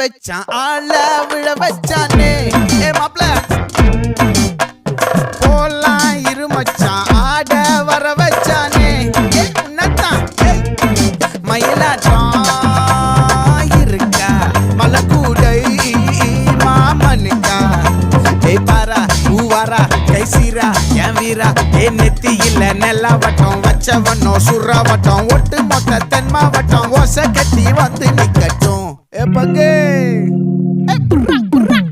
வச்சான் ஆள விழ வச்சானே ஏ மாப்ள போலாம் இருமச்சான் ஆட வர வச்சானே ஏ உன்னதான் மயிலாட்டம் இருக்கா மலக்கூடை மாமனுக்கா ஏ பாரா ஊவாரா கைசீரா என் வீரா ஏ நெத்தி இல்ல நெல்லாவட்டம் வச்சவனும் சுறாவட்டம் ஒட்டு மொத்த தென் மாவட்டம் ஓசை கட்டி வந்து நிக்கட்டும் ஏ பங்கே